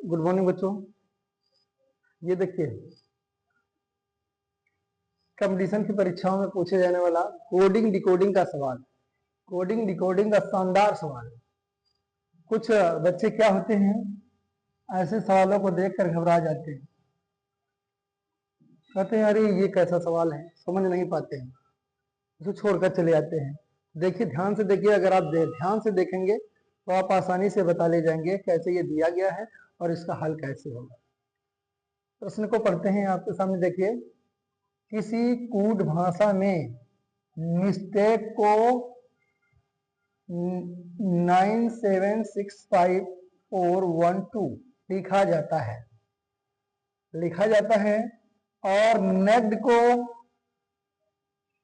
Good morning बच्चों। ये देखिए कंपटीशन की परीक्षाओं में पूछे जाने वाला कोडिंग डिकोडिंग का सवाल, कोडिंग डिकोडिंग का शानदार सवाल। कुछ बच्चे क्या होते हैं, ऐसे सवालों को देखकर घबरा जाते हैं, कहते हैं अरे ये कैसा सवाल है, समझ नहीं पाते हैं, उसे छोड़कर चले जाते हैं। देखिए ध्यान से देखिए, अगर आप ध्यान से देखेंगे तो आप आसानी से बता ले जाएंगे कैसे ये दिया गया है और इसका हल कैसे होगा। प्रश्न को पढ़ते हैं आपके सामने। देखिए, किसी कूट भाषा में मिस्टेक को 9765 लिखा जाता है और नेक्ड को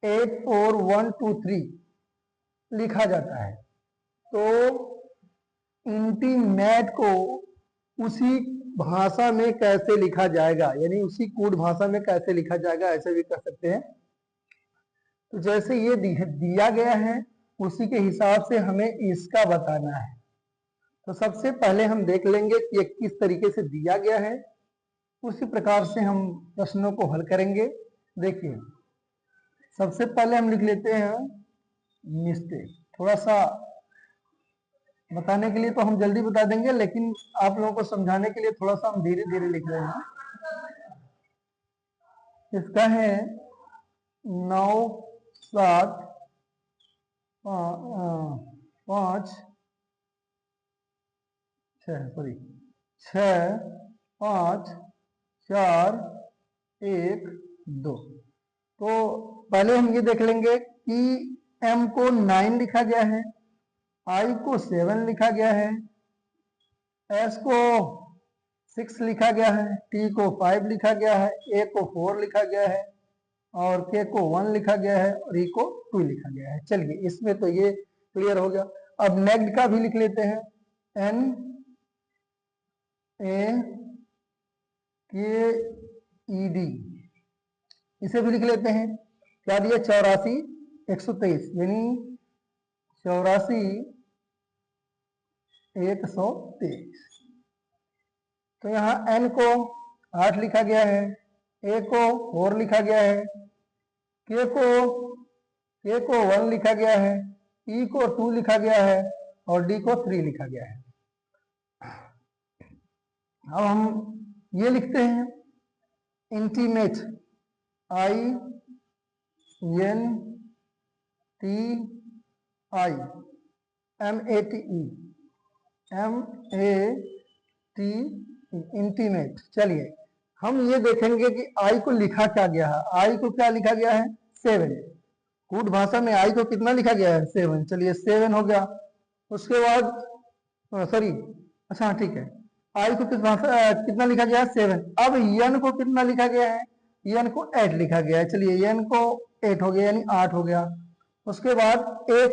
84123 लिखा जाता है, तो इंटीमेट को उसी भाषा में कैसे लिखा जाएगा, यानी उसी कूट भाषा में कैसे लिखा जाएगा, ऐसे भी कर सकते हैं। तो जैसे ये दिया गया है उसी के हिसाब से हमें इसका बताना है। तो सबसे पहले हम देख लेंगे कि ये किस तरीके से दिया गया है, उसी प्रकार से हम प्रश्नों को हल करेंगे। देखिए सबसे पहले हम लिख लेते हैं मिस्टेक। थोड़ा सा बताने के लिए तो हम जल्दी बता देंगे, लेकिन आप लोगों को समझाने के लिए थोड़ा सा हम धीरे धीरे लिख रहे हैं। इसका है 9, 7, 5, 6, 5, 4, 1, 2। तो पहले हम ये देख लेंगे कि m को 9 लिखा गया है, i को 7 लिखा गया है, s को 6 लिखा गया है, t को 5 लिखा गया है, a को 4 लिखा गया है और k को 1 लिखा गया है और e को 2 लिखा गया है। चलिए इसमें तो ये क्लियर हो गया। अब नेक्ड का भी लिख लेते हैं, n a k e d, इसे भी लिख लेते हैं। क्या दिया, 84 123, यानी 84 123। तो यहाँ n को 8 लिखा गया है, a को 4 लिखा गया है, k को 1 लिखा गया है, e को 2 लिखा गया है और d को 3 लिखा गया है। अब हम ये लिखते हैं इंटीमेट, इंटीमेट। चलिए हम ये देखेंगे कि आई को लिखा क्या गया है। आई को क्या लिखा गया है, 7। कूट भाषा में आई को कितना लिखा गया है, 7। चलिए 7 हो गया। उसके बाद सॉरी, अच्छा ठीक है, आई को कितना लिखा गया है, 7। अब यन को कितना लिखा गया है, यन को 8 लिखा गया है। चलिए यन को 8 हो गया, यानी 8 हो गया। उसके बाद एक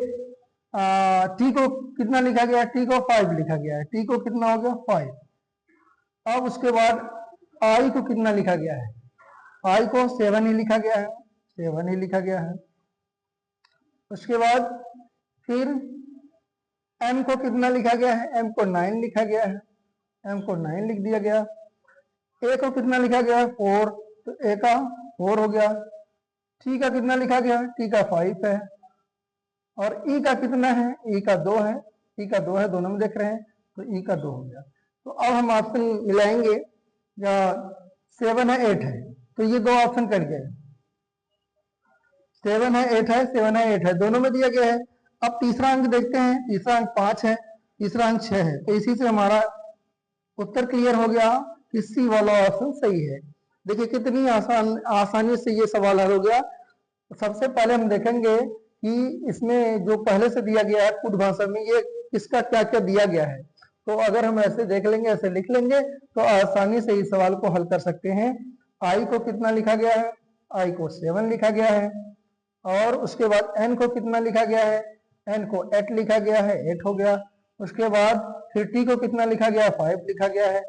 टी को कितना लिखा गया, टी को 5 लिखा गया है, टी को कितना हो गया, 5। अब उसके बाद आई को कितना लिखा गया है, आई को 7 ही लिखा गया है, 7 ही लिखा गया है। उसके बाद फिर m को कितना लिखा गया है, m को 9 लिखा गया है, m को 9 लिख दिया गया। a को कितना लिखा गया है, 4, तो a का 4 हो गया। t का कितना लिखा गया है, t का 5 है। और e का कितना है, e का 2 है, e का 2 है, दोनों में देख रहे हैं, तो e का 2 हो गया। तो अब हम ऑप्शन मिलाएंगे, या 7 है 8 है, तो ये दो ऑप्शन कट गए। 7 है 8 है, 7 है 8 है, दोनों में दिया गया है। अब तीसरा अंक देखते हैं, तीसरा अंक 5 है, तीसरा अंक 6 है, तो इसी से हमारा उत्तर क्लियर हो गया कि सी वाला ऑप्शन सही है। देखिए कितनी आसानी से ये सवाल हल हो गया। सबसे पहले हम देखेंगे कि इसमें जो पहले से दिया गया है कूट भाषा में, ये किसका क्या क्या दिया गया है। तो अगर हम ऐसे देख लेंगे, ऐसे लिख लेंगे, तो आसानी से इस सवाल को हल कर सकते हैं। आई को कितना लिखा गया है, आई को 7 लिखा गया है। और उसके बाद एन को कितना लिखा गया है, एन को 8 लिखा गया है, 8 हो गया। उसके बाद फिर टी को कितना लिखा गया, 5 लिखा गया है,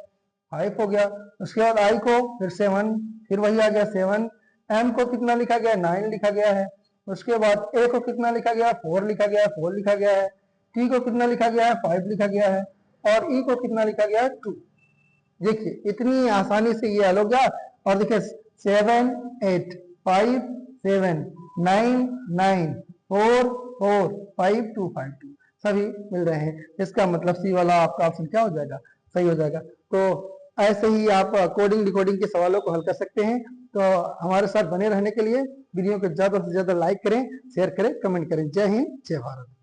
5 हो गया। उसके बाद आई को फिर 7, फिर वही आ गया 7। एम को कितना लिखा गया, 9 लिखा गया है। उसके बाद ए को कितना लिखा गया, 4 लिखा गया है, 4 लिखा गया है। टी को कितना लिखा गया है, 5 लिखा गया है। और ई को कितना लिखा गया है, 2। देखिए इतनी आसानी से ये हल हो गया। और देखिए 7 8 5 7 9 9 4 4 5 2 5 2 सभी मिल रहे हैं। इसका मतलब सी वाला आपका ऑप्शन क्या हो जाएगा, सही हो जाएगा। तो ऐसे ही आप कोडिंग डिकोडिंग के सवालों को हल कर सकते हैं। तो हमारे साथ बने रहने के लिए वीडियो को ज्यादा से ज्यादा लाइक करें, शेयर करें, कमेंट करें। जय हिंद, जय भारत।